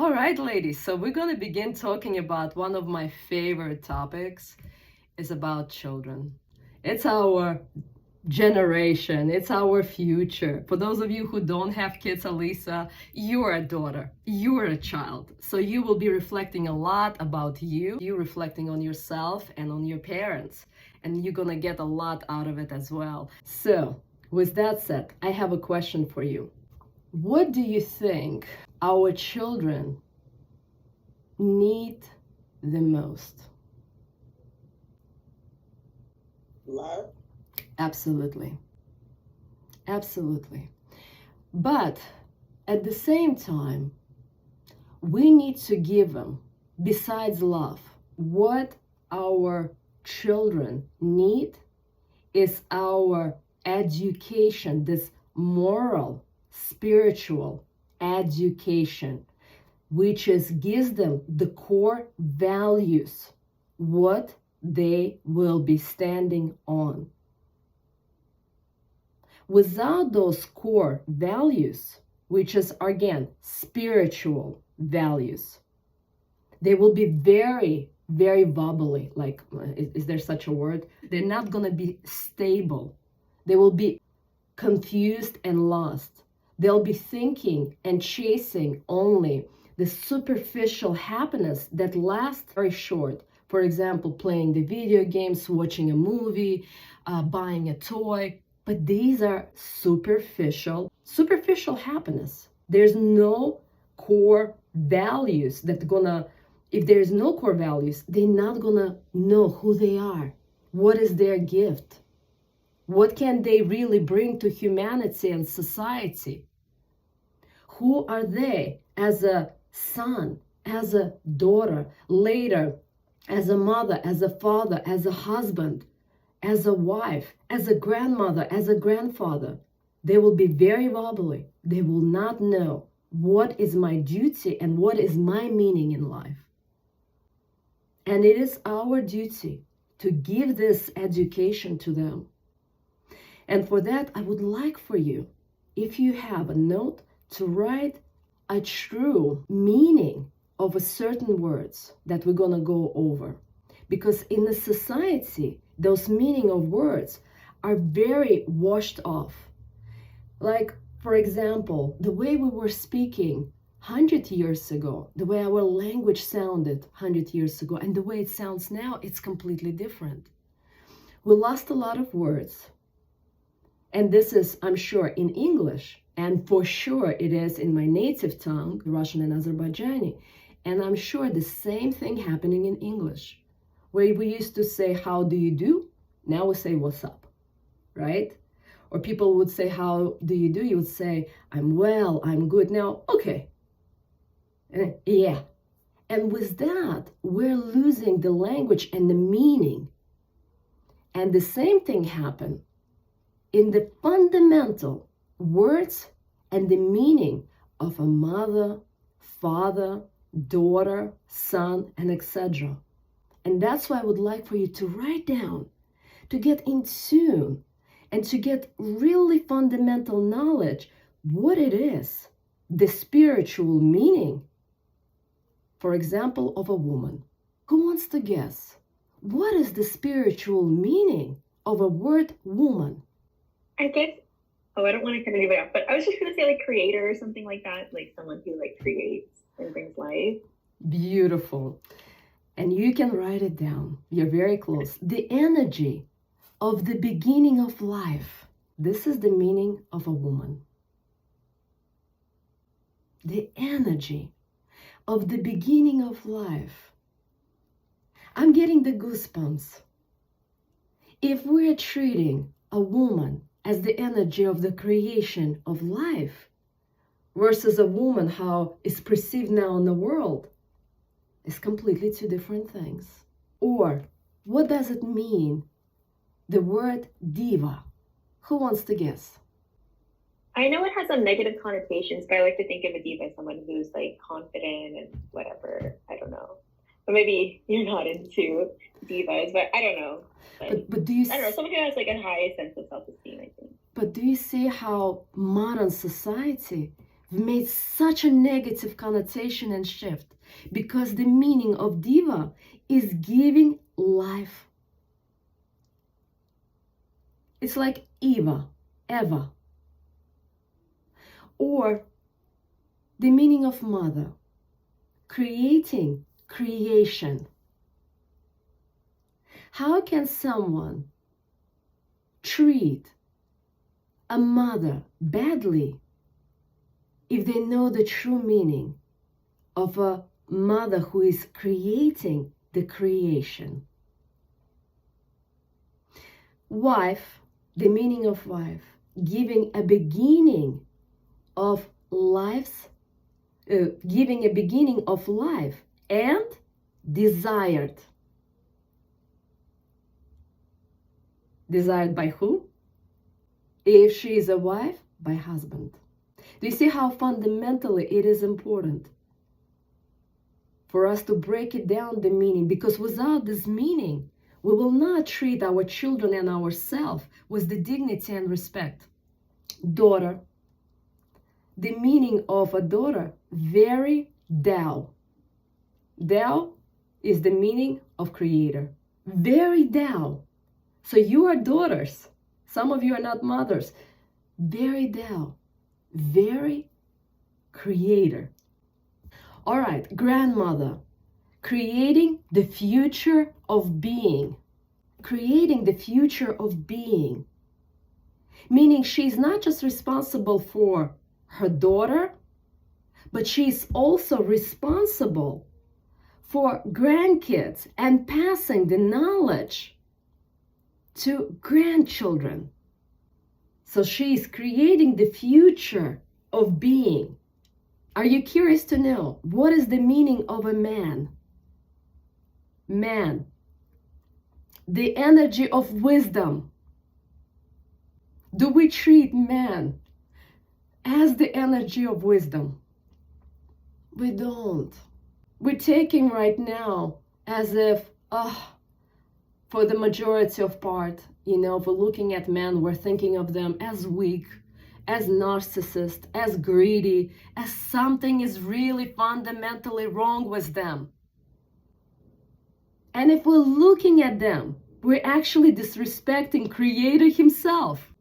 All right, ladies, so we're going to begin talking about one of my favorite topics. Is about children. It's our generation, it's our future. For those of you who don't have kids, Alisa, you're a daughter, you're a child. So you will be reflecting a lot about you reflecting on yourself and on your parents. And you're gonna get a lot out of it as well. So, with that said, I have a question for you. What do you think our children need the most? Love. Absolutely. Absolutely. But at the same time, we need to give them, besides love, what our children need is our education, this moral, spiritual education, which gives them the core values, what they will be standing on. Without those core values, which is again spiritual values, they will be very, very wobbly. Like, is there such a word? They're not going to be stable. They will be confused and lost. They'll be thinking and chasing only the superficial happiness that lasts very short. For example, playing the video games, watching a movie, buying a toy. But these are superficial happiness. There's no core values that gonna, if there's no core values, they're not gonna know who they are. What is their gift? What can they really bring to humanity and society? Who are they as a son, as a daughter, later as a mother, as a father, as a husband, as a wife, as a grandmother, as a grandfather? They will be very wobbly. They will not know what is my duty and what is my meaning in life. And it is our duty to give this education to them. And for that, I would like for you, if you have a note, to write a true meaning of a certain words that we're going to go over. Because in a society, those meaning of words are very washed off. Like, for example, the way we were speaking 100 years ago, the way our language sounded 100 years ago, and the way it sounds now, it's completely different. We lost a lot of words. And this is, I'm sure, in English, and for sure it is in my native tongue, Russian and Azerbaijani. And I'm sure the same thing happening in English, where we used to say, how do you do? Now we say, what's up, right? Or people would say, how do? You would say, I'm well, I'm good. Now, okay, yeah. And with that, we're losing the language and the meaning. And the same thing happened in the fundamental words and the meaning of a mother, father, daughter, son, and etc. And that's why I would like for you to write down, to get in tune, and to get really fundamental knowledge, what it is, the spiritual meaning, for example, of a woman. Who wants to guess? What is the spiritual meaning of a word woman? I guess, I don't want to cut anybody off, but I was just going to say like creator or something like that, like someone who like creates and brings life. Beautiful. And you can write it down. You're very close. The energy of the beginning of life. This is the meaning of a woman. The energy of the beginning of life. I'm getting the goosebumps. If we're treating a woman as the energy of the creation of life versus a woman how is perceived now in the world, is completely two different things. Or what does it mean, the word diva? Who wants to guess? I know it has some negative connotations, but I like to think of a diva as someone who's like confident and whatever. I don't know. But maybe you're not into divas, but I don't know. But do you? I don't know. Someone who has like a high sense of self-esteem, I think. But do you see how modern society We've made such a negative connotation and shift because the meaning of diva is giving life. It's like Eva. Or the meaning of mother, creating, creation. How can someone treat a mother badly if they know the true meaning of a mother who is creating the creation? Wife, the meaning of wife, giving a beginning of life, giving a beginning of life, and desired. Desired by who? If she is a wife, by husband. Do you see how fundamentally it is important for us to break it down, the meaning? Because without this meaning, we will not treat our children and ourselves with the dignity and respect. Daughter, the meaning of a daughter, very Tao. Tao is the meaning of creator. Very Tao. So you are daughters. Some of you are not mothers. Very Tao. Very creator. All right, grandmother. Creating the future of being. Creating the future of being. Meaning she's not just responsible for her daughter, but she's also responsible for grandkids and passing the knowledge to grandchildren. So she's creating the future of being. Are you curious to know what is the meaning of a man? Man, the energy of wisdom. Do we treat man as the energy of wisdom? We don't. We're taking right now as if, for the majority of part, if we're looking at men, we're thinking of them as weak, as narcissist, as greedy, as something is really fundamentally wrong with them. And if we're looking at them, we're actually disrespecting Creator himself.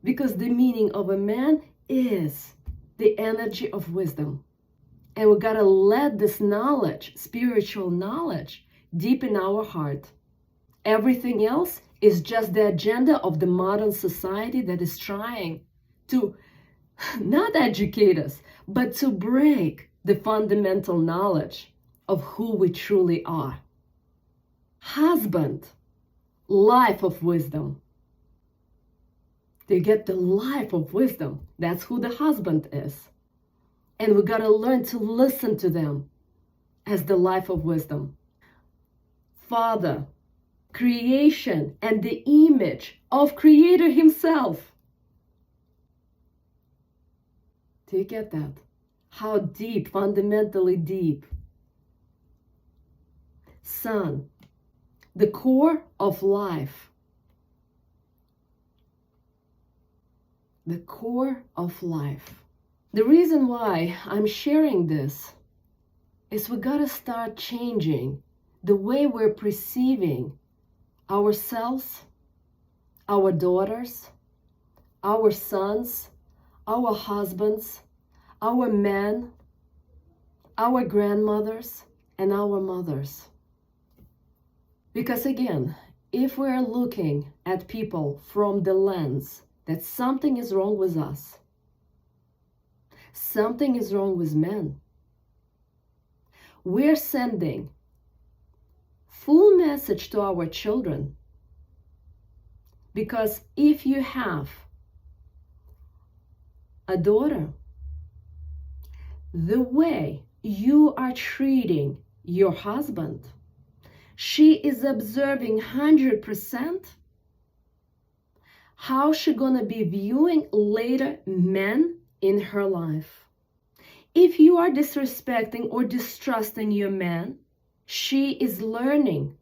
Because the meaning of a man is the energy of wisdom. And we gotta let this knowledge, spiritual knowledge, deepen our heart. Everything else is just the agenda of the modern society that is trying to not educate us, but to break the fundamental knowledge of who we truly are. Husband, life of wisdom. They get the life of wisdom. That's who the husband is. And we gotta learn to listen to them as the life of wisdom. Father, creation and the image of Creator himself. Do you get that? How deep, fundamentally deep. Son, the core of life. The core of life. The reason why I'm sharing this is we gotta start changing the way we're perceiving ourselves, our daughters, our sons, our husbands, our men, our grandmothers, and our mothers. Because again, if we're looking at people from the lens that something is wrong with us, something is wrong with men, we're sending full message to our children. Because if you have a daughter, the way you are treating your husband, she is observing 100% how she gonna be viewing later men in her life. If you are disrespecting or distrusting your man, she is learning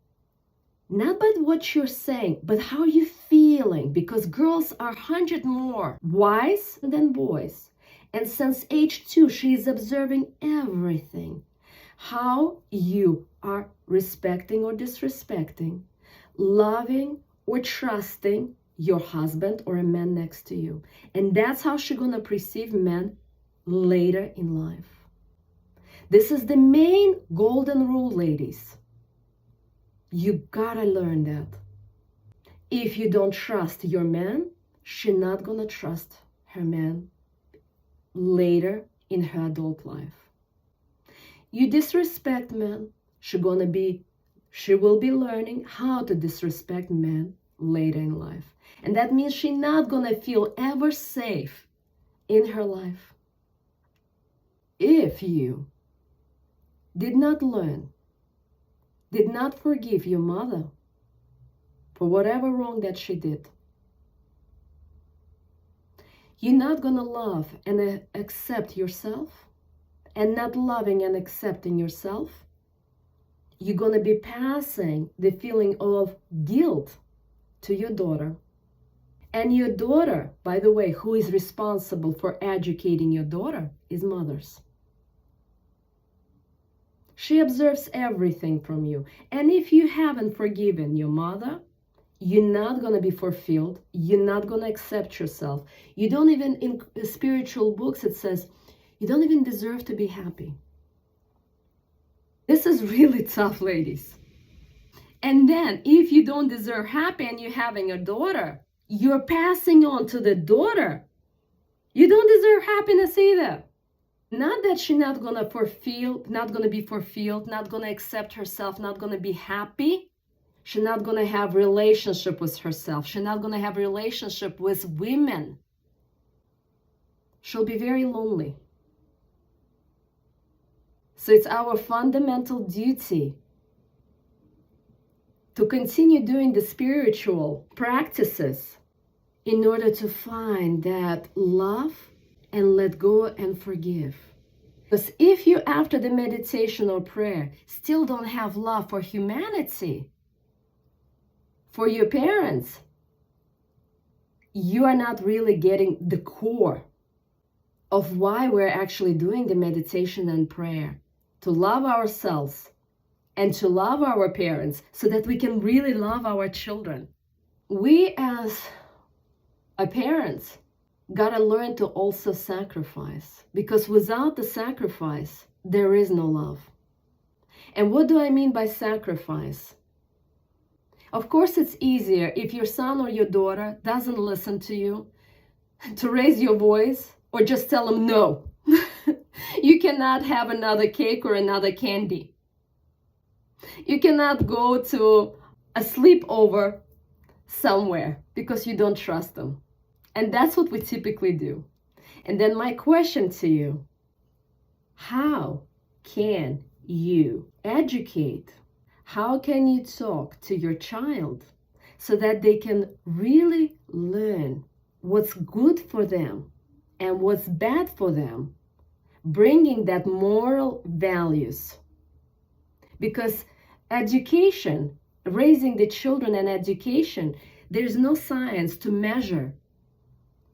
not by what you're saying, but how you're feeling, because girls are 100 more wise than boys. And since age 2, she is observing everything. How you are respecting or disrespecting, loving or trusting your husband or a man next to you. And that's how she's gonna perceive men later in life. This is the main golden rule, ladies. You gotta learn that. If you don't trust your man, she's not gonna trust her man later in her adult life. You disrespect men, she will be learning how to disrespect men later in life. And that means she's not gonna feel ever safe in her life. If you did not learn, did not forgive your mother for whatever wrong that she did, you're not gonna love and accept yourself. And not loving and accepting yourself, you're gonna be passing the feeling of guilt to your daughter. And your daughter, by the way, who is responsible for educating your daughter is mothers. She observes everything from you. And if you haven't forgiven your mother, you're not going to be fulfilled. You're not going to accept yourself. You don't even, in spiritual books, it says, you don't even deserve to be happy. This is really tough, ladies. And then if you don't deserve happy and you're having a daughter, you're passing on to the daughter. You don't deserve happiness either. Not that she's not going to be fulfilled, not going to accept herself, not going to be happy. She's not going to have relationship with herself. She's not going to have relationship with women. She'll be very lonely. So it's our fundamental duty to continue doing the spiritual practices in order to find that love and let go and forgive. Because if you, after the meditation or prayer, still don't have love for humanity, for your parents, you are not really getting the core of why we're actually doing the meditation and prayer. To love ourselves and to love our parents so that we can really love our children. We as a parents gotta learn to also sacrifice, because without the sacrifice, there is no love. And what do I mean by sacrifice? Of course, it's easier if your son or your daughter doesn't listen to you to raise your voice or just tell them no. You cannot have another cake or another candy. You cannot go to a sleepover somewhere because you don't trust them. And that's what we typically do. And then my question to you, how can you educate? How can you talk to your child so that they can really learn what's good for them and what's bad for them, bringing that moral values? Because education, raising the children and education, there's no science to measure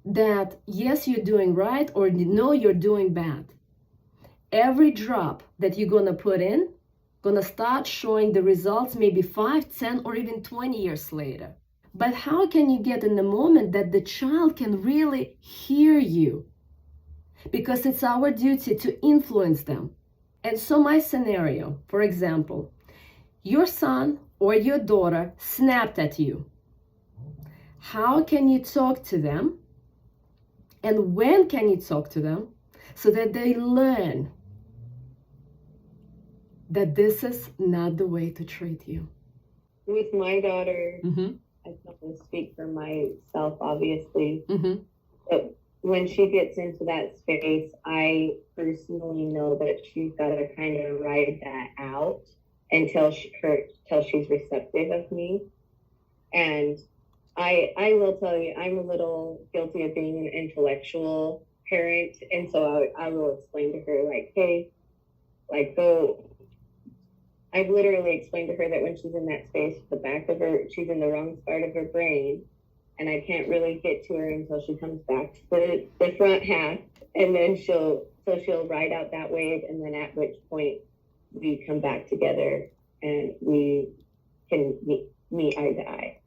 that yes, you're doing right or no, you're doing bad. Every drop that you're gonna put in, gonna start showing the results maybe 5, 10, or even 20 years later. But how can you get in the moment that the child can really hear you? Because it's our duty to influence them. And so my scenario, for example, your son or your daughter snapped at you. How can you talk to them? And when can you talk to them so that they learn that this is not the way to treat you? With my daughter, I can't speak for myself, obviously, but when she gets into that space, I personally know that she's got to kind of ride that out until she's receptive of me. And I will tell you, I'm a little guilty of being an intellectual parent. And so I will explain to her, like, hey, like, go. I've literally explained to her that when she's in that space, the back of her, she's in the wrong part of her brain. and I can't really get to her until she comes back to the front half, and then she'll ride out that wave, and then at which point we come back together and we can meet eye to eye.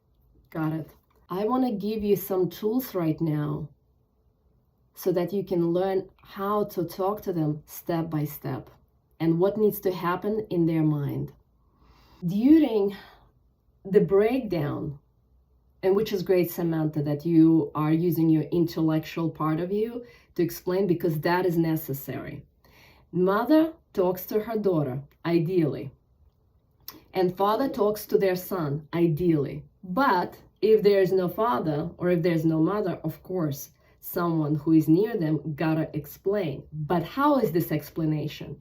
Got it. I want to give you some tools right now so that you can learn how to talk to them step by step and what needs to happen in their mind. During the breakdown, and which is great, Samantha, that you are using your intellectual part of you to explain, because that is necessary. Mother talks to her daughter, ideally, and father talks to their son, ideally. But if there is no father or if there's no mother, of course, someone who is near them gotta explain. But how is this explanation?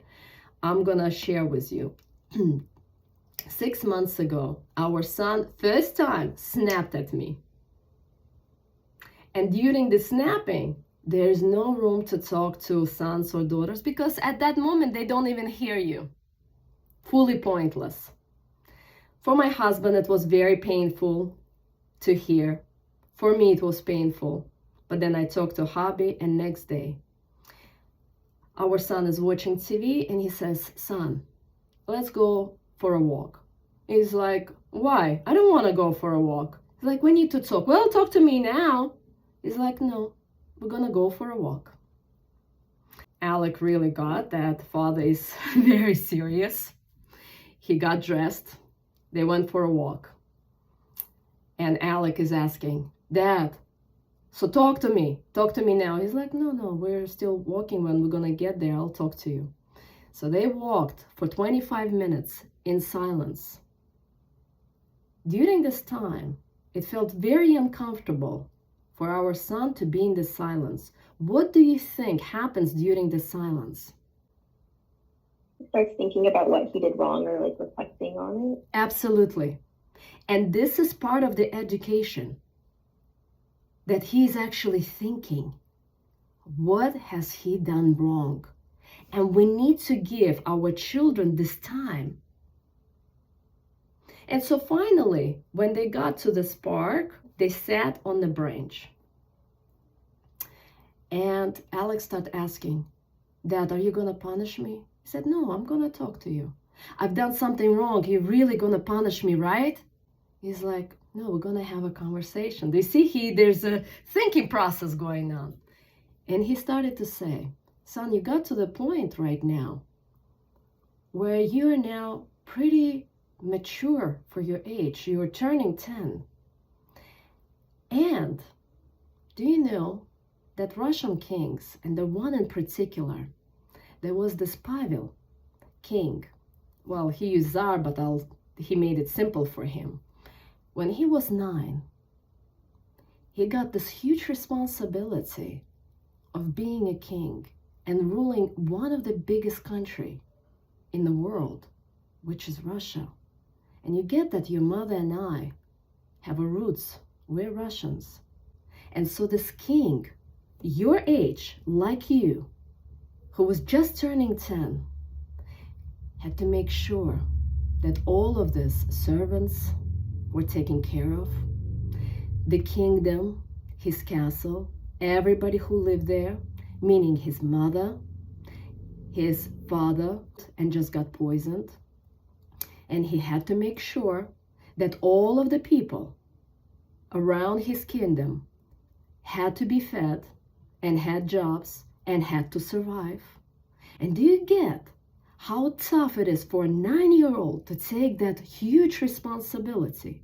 I'm gonna share with you. 6 months ago, our son first time snapped at me. And during the snapping, there's no room to talk to sons or daughters, because at that moment they don't even hear you. Fully pointless. For my husband, it was very painful to hear. For me, it was painful. But then I talked to hubby, and next day, our son is watching TV and he says, "Son, let's go for a walk." He's like, "Why? I don't want to go for a walk." He's like, "We need to talk." "Well, talk to me now." He's like, "No, we're gonna go for a walk." Alec really got that father is very serious. He got dressed. They went for a walk. And Alec is asking, "Dad, so talk to me now." He's like, no, we're still walking. When we're gonna get there, I'll talk to you." So they walked for 25 minutes in silence. During this time, it felt very uncomfortable for our son to be in the silence. What do you think happens during the silence? He starts thinking about what he did wrong, or like reflecting on it. Absolutely. And this is part of the education, that he's actually thinking, what has he done wrong? And we need to give our children this time. And so finally, when they got to this park, they sat on the branch. And Alex started asking, "Dad, are you going to punish me?" He said, "No, I'm going to talk to you. I've done something wrong. You're really going to punish me, right?" He's like, "No, we're going to have a conversation." They see there's a thinking process going on. And he started to say, "Son, you got to the point right now where you are now pretty mature for your age. You're turning 10. And do you know that Russian kings, and the one in particular, there was this Pavel king. Well, he used Tsar, but he made it simple for him. When he was 9, he got this huge responsibility of being a king and ruling one of the biggest country in the world, which is Russia. And you get that your mother and I have a roots. We're Russians. And so this king, your age, like you, who was just turning 10, had to make sure that all of these servants were taken care of. The kingdom, his castle, everybody who lived there, meaning his mother, his father, and just got poisoned. And he had to make sure that all of the people around his kingdom had to be fed and had jobs and had to survive. And do you get how tough it is for a 9-year-old to take that huge responsibility?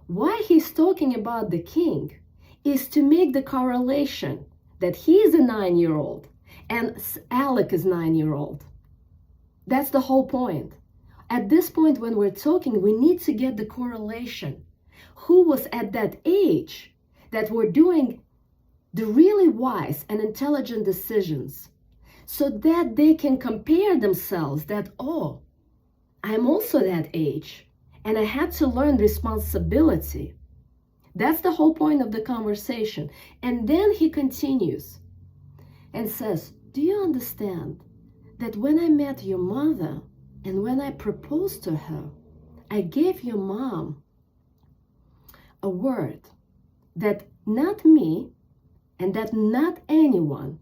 Why he's talking about the king is to make the correlation that he is a 9-year-old and Alec is 9-year-old. That's the whole point. At this point when we're talking, we need to get the correlation. Who was at that age that were doing the really wise and intelligent decisions, so that they can compare themselves that, oh, I'm also that age and I had to learn responsibility. That's the whole point of the conversation. And then he continues and says, "Do you understand that when I met your mother and when I proposed to her, I gave your mom a word that not me and that not anyone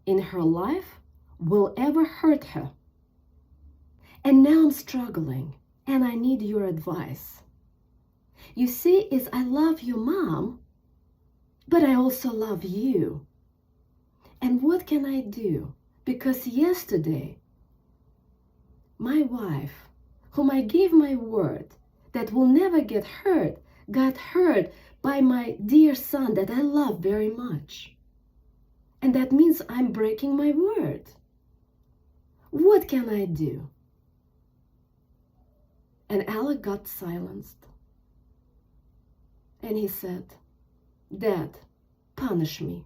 in her life will ever hurt her. And now I'm struggling and I need your advice. You see, is I love you, Mom, but I also love you. And what can I do? Because yesterday, my wife, whom I gave my word that will never get hurt, got hurt by my dear son that I love very much. And that means I'm breaking my word. What can I do? And Alec got silenced. And he said, Dad, punish me.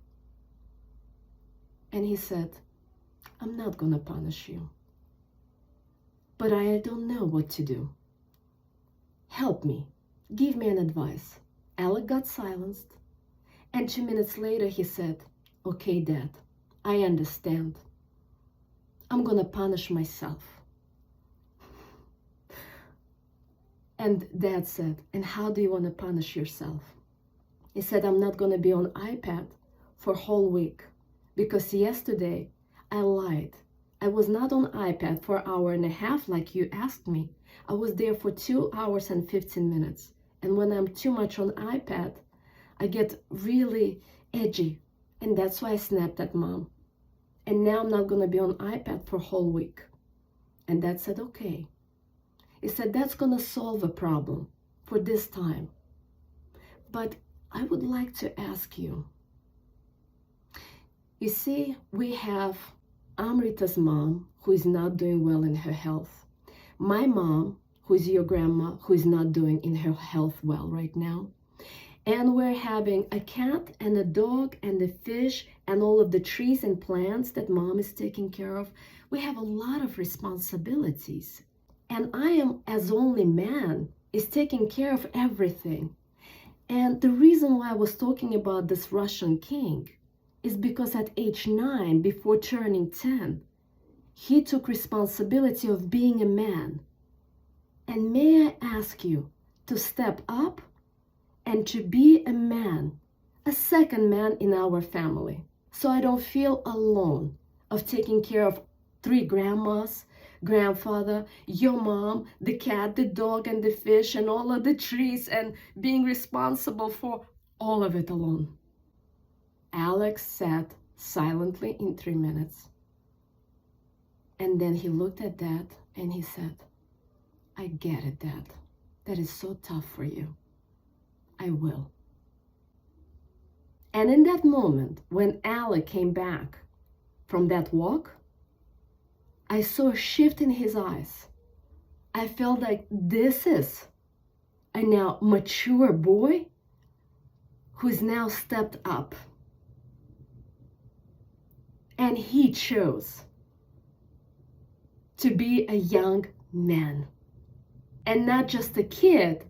And he said, I'm not gonna punish you. But I don't know what to do. Help me. Give me an advice. Alec got silenced. And 2 minutes later he said, okay, Dad, I understand. I'm gonna punish myself. And Dad said, and how do you want to punish yourself? He said, I'm not gonna be on iPad for a whole week because yesterday I lied. I was not on iPad for an hour and a half like you asked me. I was there for 2 hours and 15 minutes. And when I'm too much on iPad, I get really edgy. And that's why I snapped at Mom. And now I'm not gonna be on iPad for a whole week. And Dad said, okay. He said, that's gonna solve a problem for this time. But I would like to ask you, you see, we have Amrita's mom, who is not doing well in her health. My mom, who is your grandma, who is not doing in her health well right now. And we're having a cat and a dog and a fish and all of the trees and plants that Mom is taking care of. We have a lot of responsibilities. And I am, as only man, is taking care of everything. And the reason why I was talking about this Russian king is because at age 9, before turning 10, he took responsibility of being a man. And may I ask you to step up and to be a man, a second man in our family, so I don't feel alone of taking care of 3 grandmas, grandfather, your mom, the cat, the dog, and the fish, and all of the trees, and being responsible for all of it alone. Alex sat silently in 3 minutes. And then he looked at Dad and he said, I get it, Dad. That is so tough for you. I will. And in that moment, when Alec came back from that walk, I saw a shift in his eyes. I felt like this is a now mature boy who's now stepped up. And he chose to be a young man and not just a kid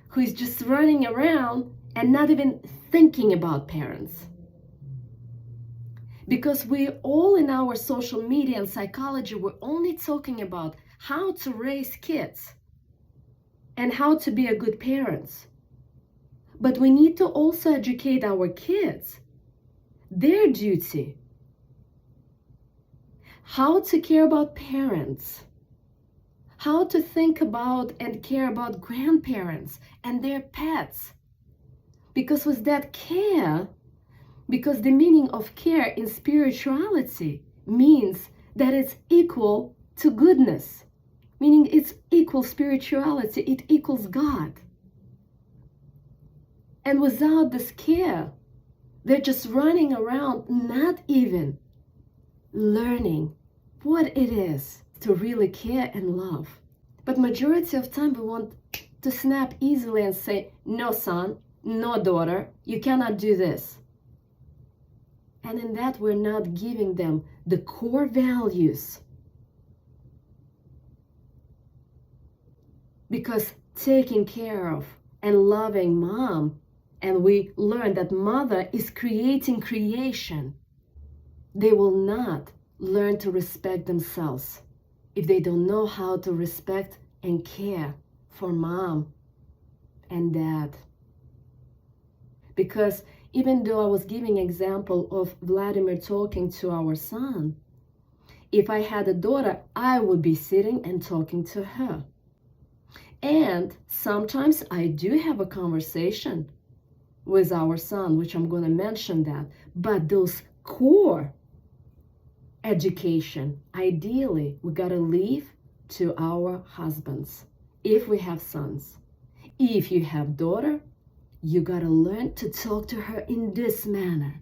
who is just running around and not even thinking about parents. Because we all in our social media and psychology, we're only talking about how to raise kids and how to be a good parents. But we need to also educate our kids, their duty, how to care about parents, how to think about and care about grandparents and their pets. Because with that care, because the meaning of care in spirituality means that it's equal to goodness, meaning it's equal spirituality, it equals God. And without this care, they're just running around, not even learning what it is to really care and love. But majority of time we want to snap easily and say, no son, no daughter, you cannot do this. And in that we're not giving them the core values. Because taking care of and loving Mom, and we learn that mother is creating creation, they will not learn to respect themselves if they don't know how to respect and care for Mom and Dad. Because even though I was giving example of Vladimir talking to our son, if I had a daughter, I would be sitting and talking to her. And sometimes I do have a conversation with our son, which I'm going to mention that. But those core education, ideally, we got to leave to our husbands if we have sons. If you have daughter, you got to learn to talk to her in this manner.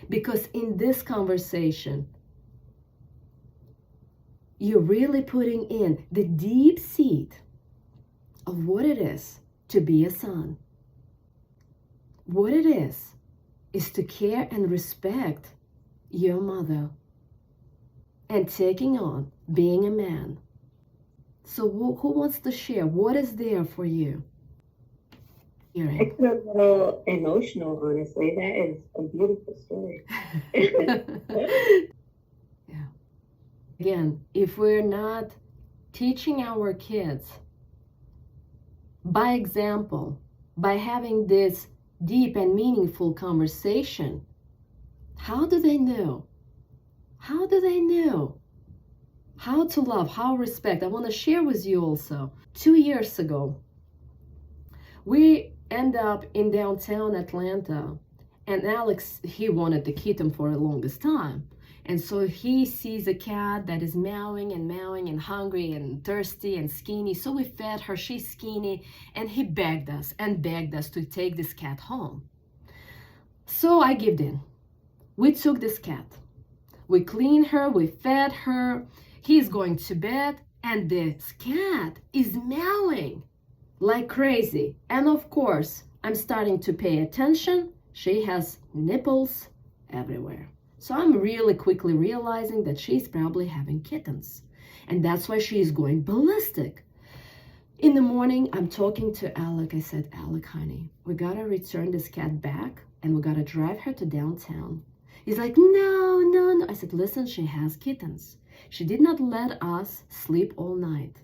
Because in this conversation, you're really putting in the deep seed of what it is to be a son. What it is to care and respect your mother and taking on being a man. So who wants to share? What is there for you? It's a little emotional, honestly. That is a beautiful story. Yeah. Again, if we're not teaching our kids by example, by having this deep and meaningful conversation, how do they know? How do they know how to love, how respect? I want to share with you also. 2 years ago, we end up in downtown Atlanta, and Alex, he wanted the kitten for the longest time. And so he sees a cat that is meowing and hungry and thirsty and skinny. So we fed her, she's skinny, and he begged us to take this cat home. So I gave in. We took this cat. We cleaned her, we fed her. He's going to bed, and this cat is meowing like crazy. And of course, I'm starting to pay attention. She has nipples everywhere. So I'm really quickly realizing that she's probably having kittens. And that's why she's going ballistic. In the morning, I'm talking to Alec. I said, Alec, honey, we gotta return this cat back and we gotta drive her to downtown. He's like, no. I said, listen, she has kittens. She did not let us sleep all night.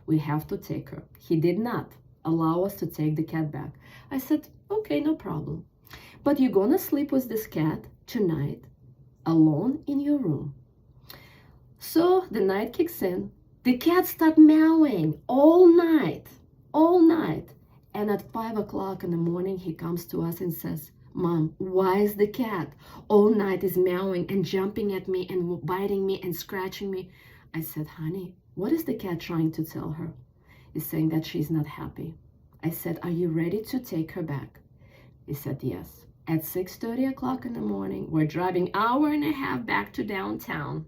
We have to take her. He did not allow us to take the cat back. I said, okay, no problem. But you're gonna sleep with this cat tonight, alone in your room. So the night kicks in. The cat starts meowing all night. And at 5 o'clock in the morning, he comes to us and says, Mom, why is the cat all night is meowing and jumping at me and biting me and scratching me? I said, honey, what is the cat trying to tell her? He's saying that she's not happy. I said, are you ready to take her back? He said, yes. At 6:30 o'clock in the morning, we're driving 1.5 hours back to downtown.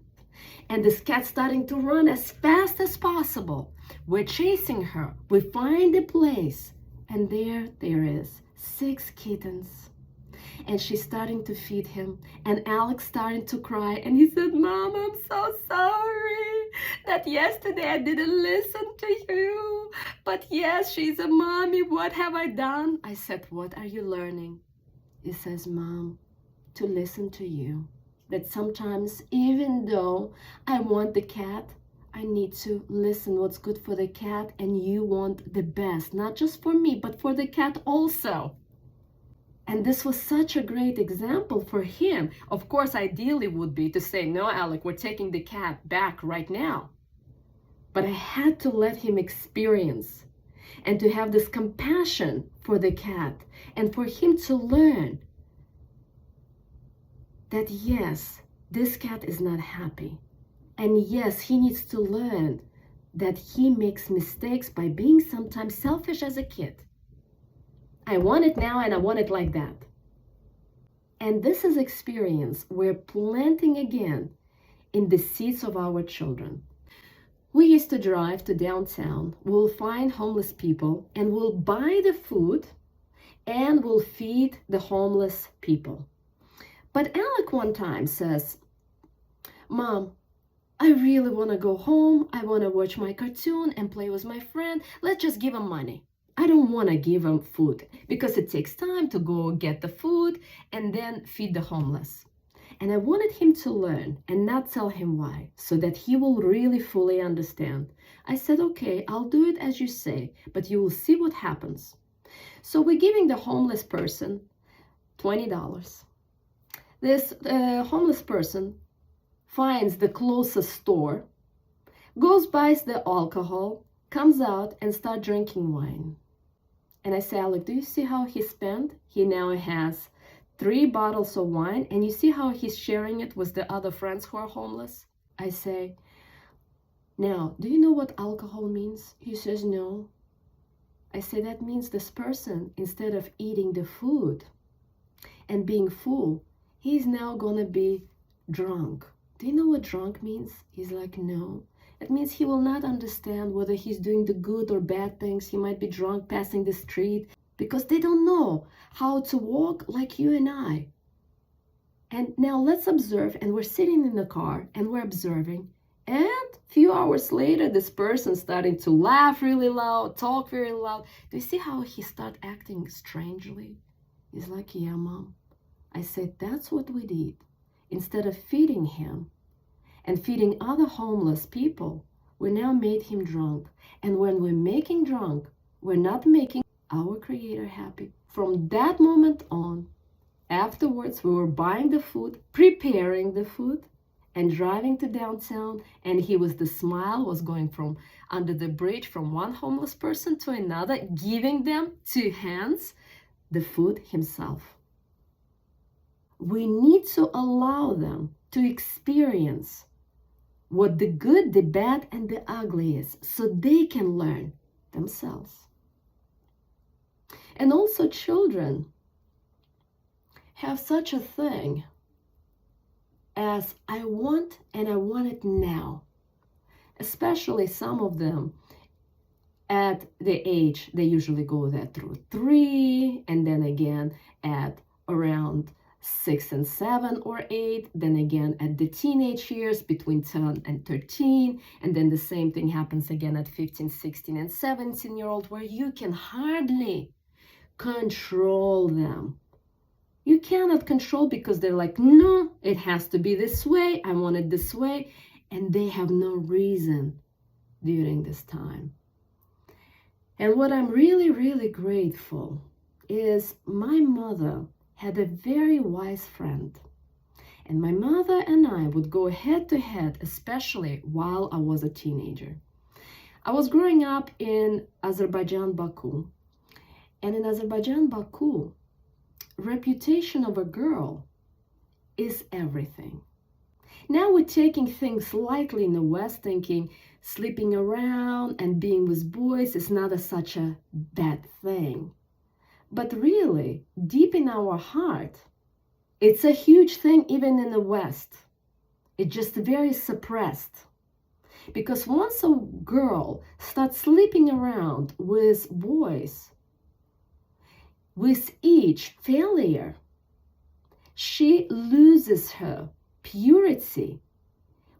And this cat's starting to run as fast as possible. We're chasing her. We find a place. And there is 6 kittens. And she's starting to feed him. And Alex starting to cry. And he said, Mom, I'm so sorry that yesterday I didn't listen to you. But yes, she's a mommy. What have I done? I said, what are you learning? He says, Mom, to listen to you. That sometimes, even though I want the cat, I need to listen what's good for the cat, and you want the best, not just for me, but for the cat also. And this was such a great example for him. Of course, ideally would be to say, no, Alec, we're taking the cat back right now. But I had to let him experience and to have this compassion for the cat and for him to learn that yes, this cat is not happy. And yes, he needs to learn that he makes mistakes by being sometimes selfish as a kid. I want it now and I want it like that. And this is experience we're planting again in the seeds of our children. We used to drive to downtown. We'll find homeless people and we'll buy the food and we'll feed the homeless people. But Alec one time says, Mom, I really want to go home. I want to watch my cartoon and play with my friend. Let's just give him money. I don't want to give him food because it takes time to go get the food and then feed the homeless. And I wanted him to learn and not tell him why, so that he will really fully understand. I said, okay, I'll do it as you say, but you will see what happens. So we're giving the homeless person $20. This homeless person finds the closest store, goes, buys the alcohol, comes out and start drinking wine. And I say, Alec, do you see how he spent? He now has 3 bottles of wine, and you see how he's sharing it with the other friends who are homeless? I say, now, do you know what alcohol means? He says, no. I say, that means this person, instead of eating the food and being full, he's now gonna be drunk. Do you know what drunk means? He's like, no. It means he will not understand whether he's doing the good or bad things. He might be drunk passing the street because they don't know how to walk like you and I. And now let's observe, and we're sitting in the car and we're observing. And a few hours later, this person starting to laugh really loud, talk very loud. Do you see how he start acting strangely? He's like, yeah, Mom. I said, that's what we did. Instead of feeding him and feeding other homeless people, we now made him drunk. And when we're making drunk, we're not making our Creator happy. From that moment on, afterwards, we were buying the food, preparing the food, and driving to downtown, and the smile was going from under the bridge from one homeless person to another, giving them 2 hands the food himself. We need to allow them to experience what the good, the bad, and the ugly is, so they can learn themselves. And also children have such a thing as I want, and I want it now. Especially some of them at the age, they usually go there through 3, and then again at around 6 and 7 or 8, then again at the teenage years between 10 and 13, and then the same thing happens again at 15, 16, and 17-year-old, where you can hardly control them. You cannot control because they're like, no, it has to be this way. I want it this way. And they have no reason during this time. And what I'm really, really grateful is my mother had a very wise friend. And my mother and I would go head to head, especially while I was a teenager. I was growing up in Azerbaijan, Baku. And in Azerbaijan, Baku, reputation of a girl is everything. Now we're taking things lightly in the West, thinking sleeping around and being with boys is not such a bad thing. But really, deep in our heart, it's a huge thing even in the West. It's just very suppressed. Because once a girl starts sleeping around with boys, with each failure, she loses her purity,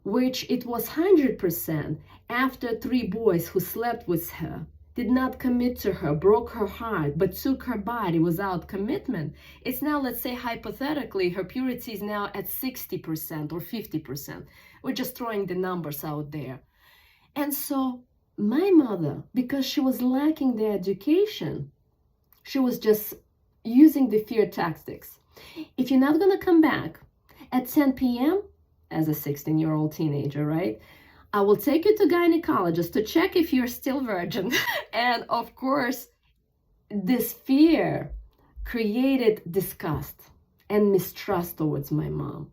which it was 100% after 3 boys who slept with her, did not commit to her, broke her heart, but took her body without commitment. It's now, let's say hypothetically, her purity is now at 60% or 50%. We're just throwing the numbers out there. And so my mother, because she was lacking the education, she was just using the fear tactics. If you're not going to come back at 10 p.m. as a 16-year-old teenager, right? I will take you to gynecologist to check if you're still virgin. And of course, this fear created disgust and mistrust towards my mom.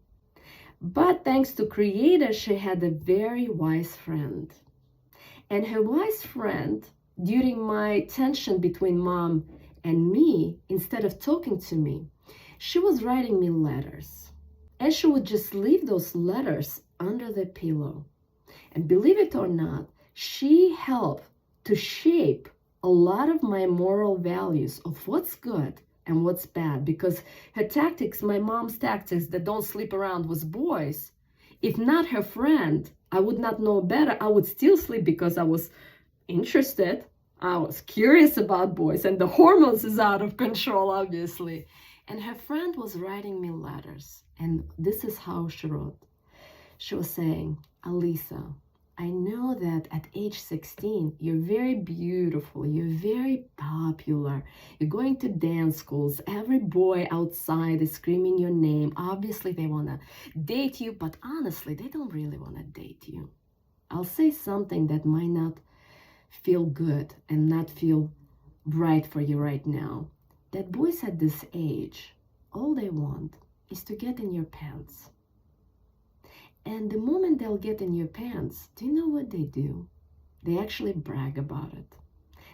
But thanks to Creator, she had a very wise friend. And her wise friend, during my tension between mom and me, instead of talking to me, she was writing me letters. And she would just leave those letters under the pillow. And believe it or not, she helped to shape a lot of my moral values of what's good and what's bad. Because her tactics, my mom's tactics that don't sleep around with boys, if not her friend, I would not know better. I would still sleep because I was interested. I was curious about boys, and the hormones is out of control, obviously. And her friend was writing me letters. And this is how she wrote. She was saying, Alisa, I know that at age 16, you're very beautiful, you're very popular, you're going to dance schools, every boy outside is screaming your name. Obviously, they want to date you, but honestly, they don't really want to date you. I'll say something that might not feel good and not feel right for you right now. That boys at this age, all they want is to get in your pants. And the moment they'll get in your pants, do you know what they do? They actually brag about it.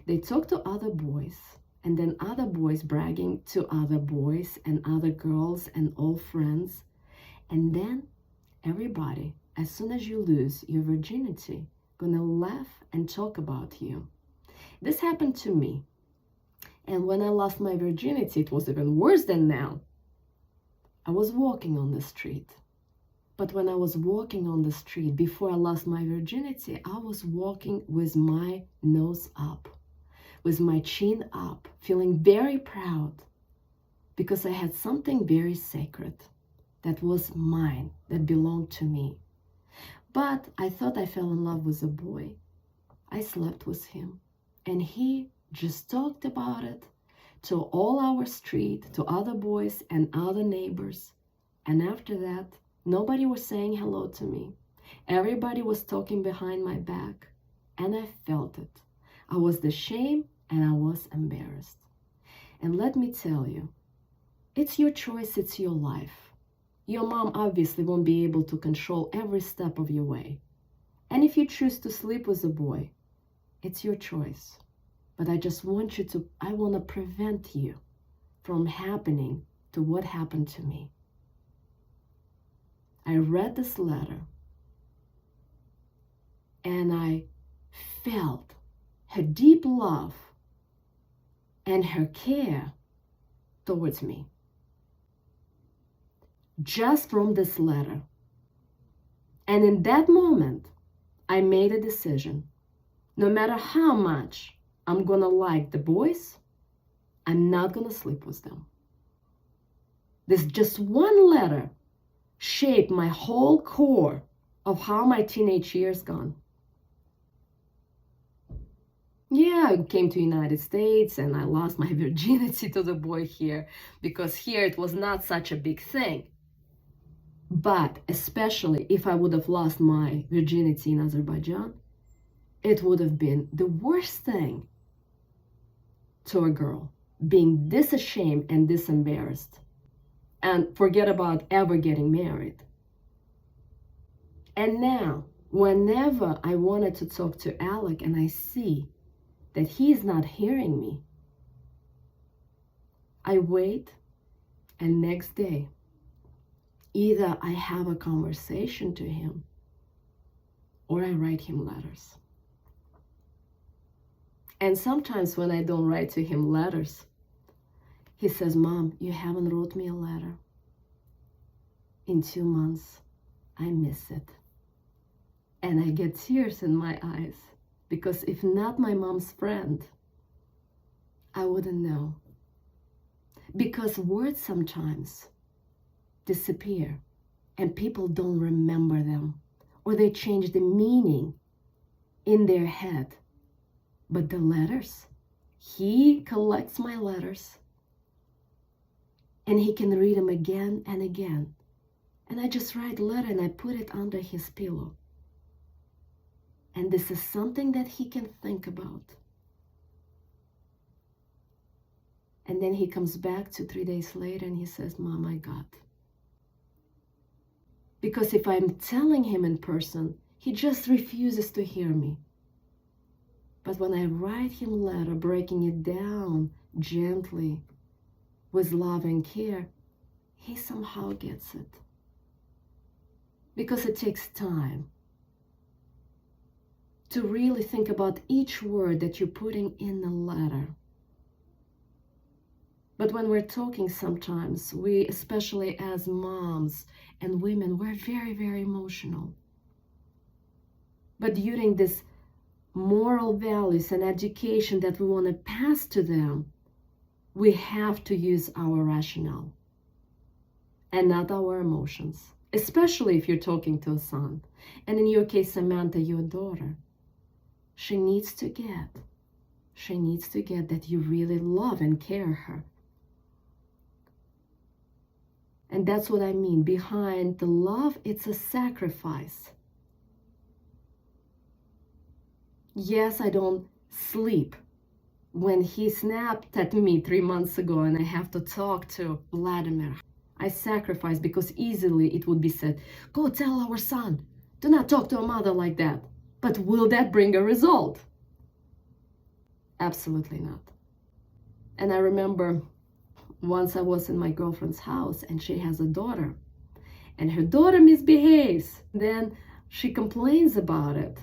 They talk to other boys, and then other boys bragging to other boys and other girls and all friends. And then everybody, as soon as you lose your virginity, gonna laugh and talk about you. This happened to me. And when I lost my virginity, it was even worse than now. I was walking on the street. But when I was walking on the street, before I lost my virginity, I was walking with my nose up, with my chin up, feeling very proud because I had something very sacred that was mine, that belonged to me. But I thought I fell in love with a boy. I slept with him, and he just talked about it to all our street, to other boys and other neighbors. And after that, nobody was saying hello to me. Everybody was talking behind my back, and I felt it. I was ashamed and I was embarrassed. And let me tell you, it's your choice, it's your life. Your mom obviously won't be able to control every step of your way. And if you choose to sleep with a boy, it's your choice. But I just want I want to prevent you from happening to what happened to me. I read this letter and I felt her deep love and her care towards me. Just from this letter. And in that moment, I made a decision. No matter how much I'm gonna like the boys, I'm not gonna sleep with them. This just one letter shaped my whole core of how my teenage years gone. Yeah, I came to United States and I lost my virginity to the boy here because here it was not such a big thing. But especially if I would have lost my virginity in Azerbaijan, it would have been the worst thing to a girl, being this ashamed and this embarrassed. And forget about ever getting married. And now, whenever I wanted to talk to Alec and I see that he's not hearing me, I wait, and next day, either I have a conversation to him or I write him letters. And sometimes when I don't write to him letters, he says, "Mom, you haven't wrote me a letter in 2 months. I miss it." And I get tears in my eyes because if not my mom's friend, I wouldn't know. Because words sometimes disappear and people don't remember them, or they change the meaning in their head. But the letters, he collects my letters and he can read them again and again. And I just write a letter and I put it under his pillow. And this is something that he can think about. And then he comes back 2-3 days later and he says, "Mom, I got." Because if I'm telling him in person, he just refuses to hear me. But when I write him a letter, breaking it down gently with love and care, he somehow gets it. Because it takes time to really think about each word that you're putting in the letter. But when we're talking sometimes, we, especially as moms and women, we're very, very emotional. But during this moral values and education that we want to pass to them, we have to use our rationale and not our emotions especially if you're talking to a son. And in your case, Samantha, your daughter, she needs to get that you really love and care her. And that's what I mean. Behind the love, it's a sacrifice. Yes, I don't sleep when he snapped at me 3 months ago and I have to talk to Vladimir. I sacrifice because easily it would be said, go tell our son, do not talk to a mother like that. But will that bring a result? Absolutely not. And I remember once I was in my girlfriend's house and she has a daughter and her daughter misbehaves. Then she complains about it.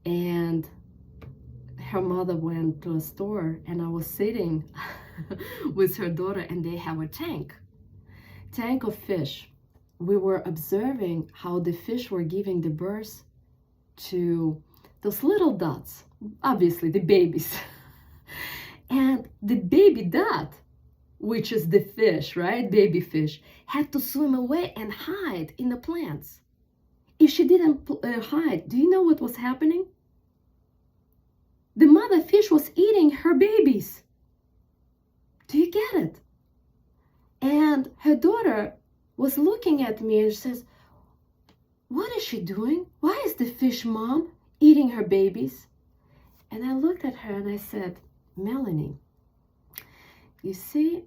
And her mother went to a store and I was sitting with her daughter and they have a tank of fish. We were observing how the fish were giving the birth to those little dots, obviously the babies. And the baby dot, which is the fish, right? Baby fish, had to swim away and hide in the plants. If she didn't hide, do you know what was happening? The mother fish was eating her babies. Do you get it? And her daughter was looking at me and says, what is she doing? Why is the fish mom eating her babies? And I looked at her and I said, Melanie, you see,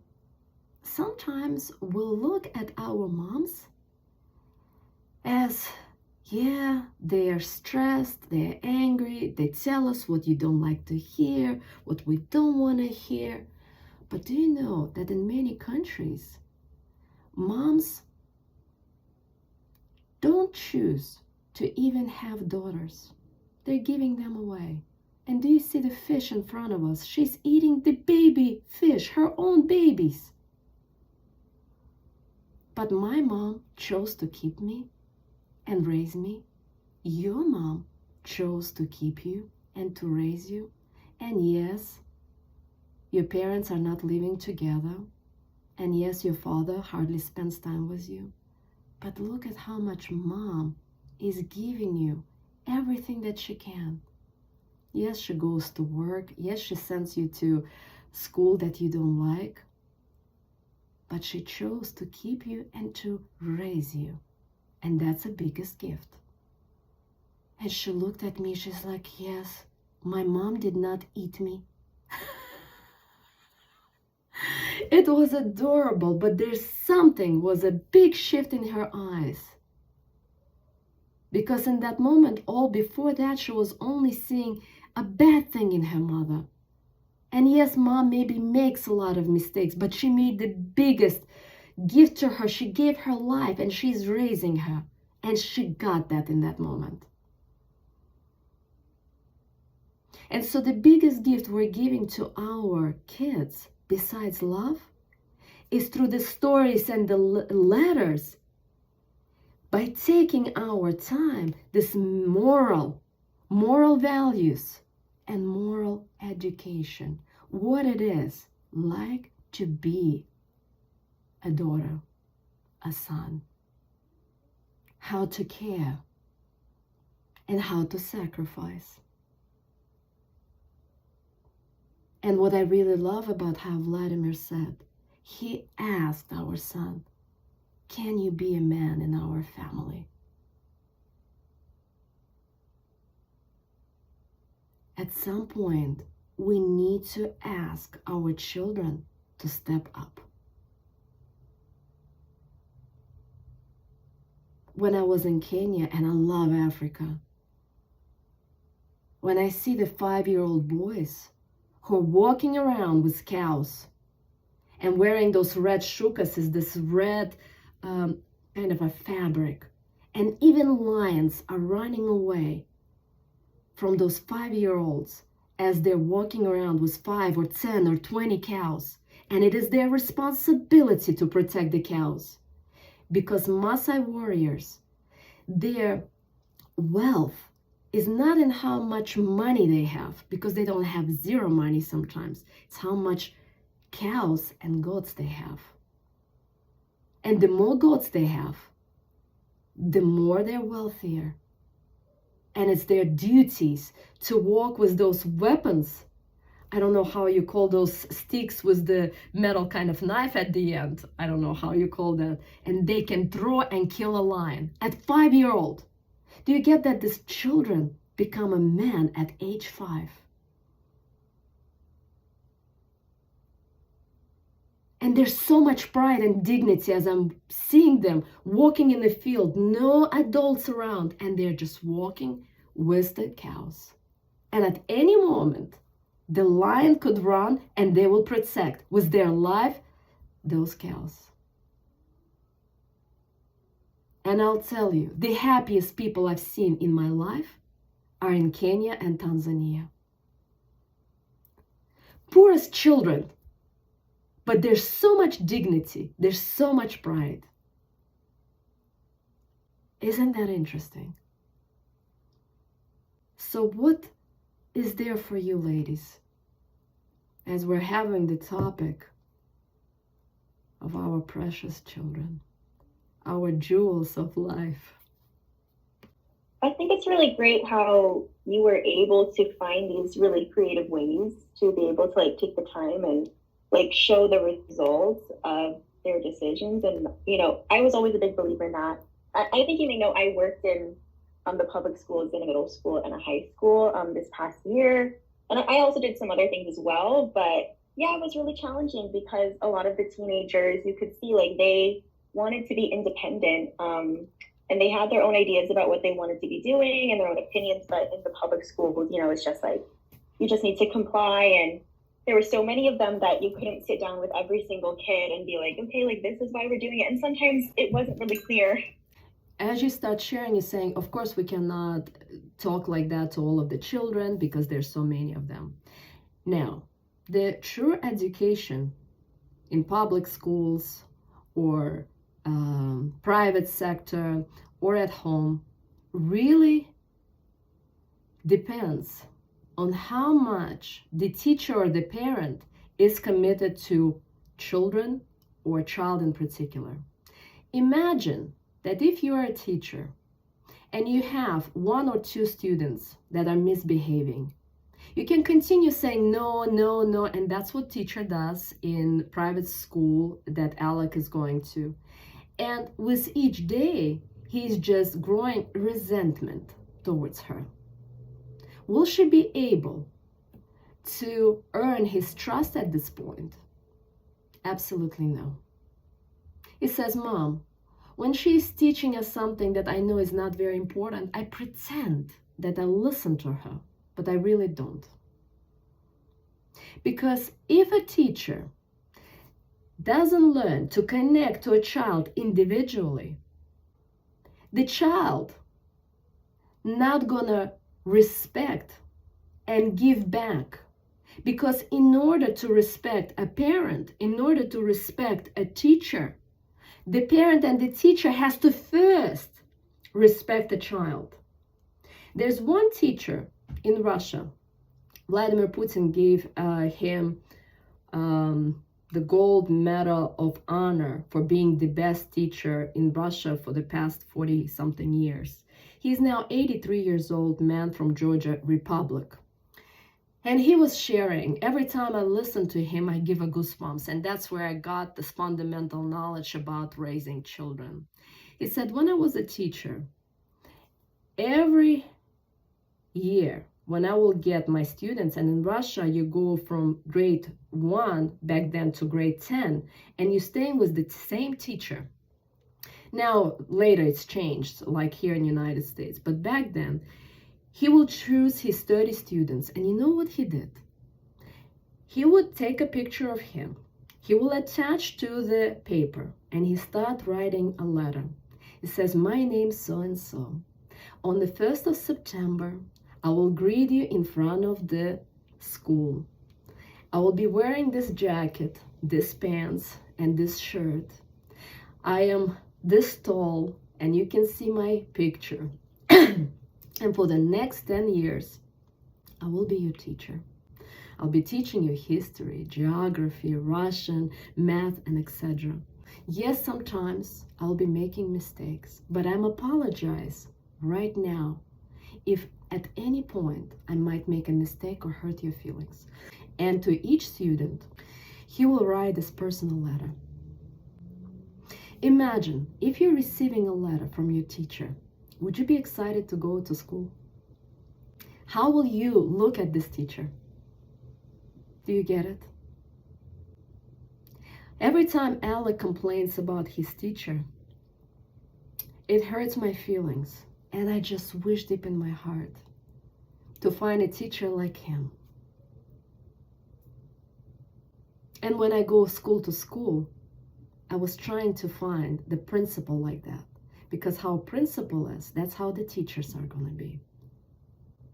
sometimes we'll look at our moms as, yeah, they are stressed, they're angry, they tell us what you don't like to hear, what we don't want to hear. But do you know that in many countries, moms don't choose to even have daughters. They're giving them away. And do you see the fish in front of us? She's eating the baby fish, her own babies. But my mom chose to keep me and raise me. Your mom chose to keep you and to raise you. And yes, your parents are not living together. And yes, your father hardly spends time with you. But look at how much mom is giving you everything that she can. Yes, she goes to work. Yes, she sends you to school that you don't like. But she chose to keep you and to raise you. And that's the biggest gift. And she looked at me, she's like, yes, my mom did not eat me. It was adorable, but was a big shift in her eyes. Because in that moment, all before that, she was only seeing a bad thing in her mother. And yes, mom maybe makes a lot of mistakes, but she made the biggest gift to her. She gave her life and she's raising her. And she got that in that moment. And so the biggest gift we're giving to our kids, besides love, is through the stories and the letters. By taking our time, this moral values and moral education, what it is like to be a daughter, a son, how to care, and how to sacrifice. And what I really love about how Vladimir said, he asked our son, can you be a man in our family? At some point, we need to ask our children to step up. When I was in Kenya, and I love Africa, when I see the 5-year-old boys who are walking around with cows and wearing those red shukas, is this red kind of a fabric, and even lions are running away from those 5-year-olds as they're walking around with 5 or 10 or 20 cows. And it is their responsibility to protect the cows. Because Maasai warriors, their wealth is not in how much money they have, because they don't have zero money sometimes. It's how much cows and goats they have. And the more goats they have, the more they're wealthier. And it's their duties to walk with those weapons. I don't know how you call those sticks with the metal kind of knife at the end. I don't know how you call that. And they can throw and kill a lion at 5-year-old. Do you get that these children become a man at age 5? And there's so much pride and dignity as I'm seeing them walking in the field, no adults around, and they're just walking with the cows. And at any moment, the lion could run and they will protect with their life those cows. And I'll tell you, the happiest people I've seen in my life are in Kenya and Tanzania. Poorest children, but there's so much dignity, there's so much pride. Isn't that interesting? So what is there for you, ladies, as we're having the topic of our precious children, our jewels of life? I think it's really great how you were able to find these really creative ways to be able to like take the time and like show the results of their decisions. And, you know, I was always a big believer in that. I think you may know I worked in the public schools in a middle school and a high school this past year. And I also did some other things as well. But yeah, it was really challenging because a lot of the teenagers, you could see like they wanted to be independent. And they had their own ideas about what they wanted to be doing and their own opinions. But in the public schools, you know, it's just like, you just need to comply. And there were so many of them that you couldn't sit down with every single kid and be like, okay, like this is why we're doing it. And sometimes it wasn't really clear. As you start sharing, you're saying, of course, we cannot talk like that to all of the children because there's so many of them. Now, the true education in public schools or private sector or at home really depends on how much the teacher or the parent is committed to children or a child in particular. Imagine that if you are a teacher and you have 1 or 2 students that are misbehaving, you can continue saying no, no, no, and that's what teacher does in private school that Alec is going to. And with each day, he's just growing resentment towards her. Will she be able to earn his trust at this point? Absolutely no. He says, Mom, when she's teaching us something that I know is not very important, I pretend that I listen to her, but I really don't. Because if a teacher doesn't learn to connect to a child individually, the child not gonna respect and give back. Because in order to respect a parent, in order to respect a teacher, the parent and the teacher has to first respect the child. There's one teacher in Russia. Vladimir Putin gave him the gold medal of honor for being the best teacher in Russia for the past 40 something years. He's now 83 years old, man from Georgia Republic. And he was sharing, every time I listen to him, I give a goosebumps. And that's where I got this fundamental knowledge about raising children. He said, when I was a teacher, every year, when I will get my students, and in Russia, you go from grade 1 back then to grade 10, and you're staying with the same teacher. Now, later it's changed, like here in the United States. But back then, he will choose his 30 students. And you know what he did? He would take a picture of him. He will attach to the paper, and he start writing a letter. It says, my name's so-and-so. On the 1st of September, I will greet you in front of the school. I will be wearing this jacket, this pants, and this shirt. I am this tall, and you can see my picture. And for the next 10 years, I will be your teacher. I'll be teaching you history, geography, Russian, math, and etc. Yes, sometimes I'll be making mistakes, but I'm apologize right now if at any point I might make a mistake or hurt your feelings. And to each student, he will write this personal letter. Imagine if you're receiving a letter from your teacher, would you be excited to go to school? How will you look at this teacher? Do you get it? Every time Alec complains about his teacher, it hurts my feelings, and I just wish deep in my heart to find a teacher like him. And when I go school to school, I was trying to find the principal like that, because how principal is, that's how the teachers are going to be.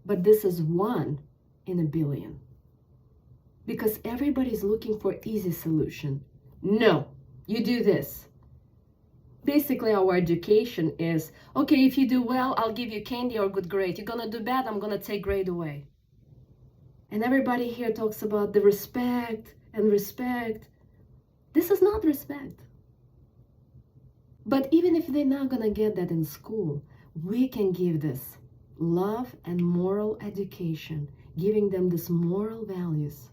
But this is 1 in a billion, because everybody's looking for easy solution. No, you do this. Basically, our education is, okay, if you do well, I'll give you candy or good grade. You're gonna do bad, I'm gonna take grade away. And everybody here talks about the respect and respect. This is not respect. But even if they're not gonna get that in school, we can give this love and moral education, giving them this moral values.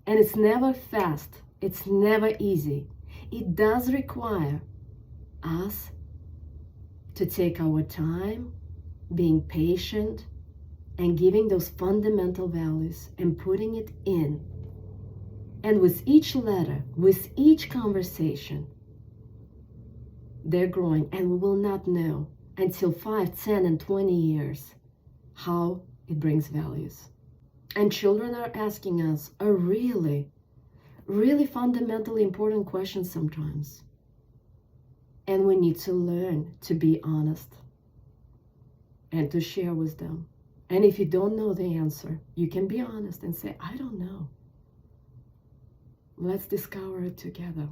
And it's never fast. It's never easy. It does require us to take our time, being patient, and giving those fundamental values and putting it in. And with each letter, with each conversation, they're growing, and we will not know until 5, 10, and 20 years how it brings values. And children are asking us a really fundamentally important question sometimes. And we need to learn to be honest and to share with them. And if you don't know the answer, you can be honest and say, I don't know. Let's discover it together.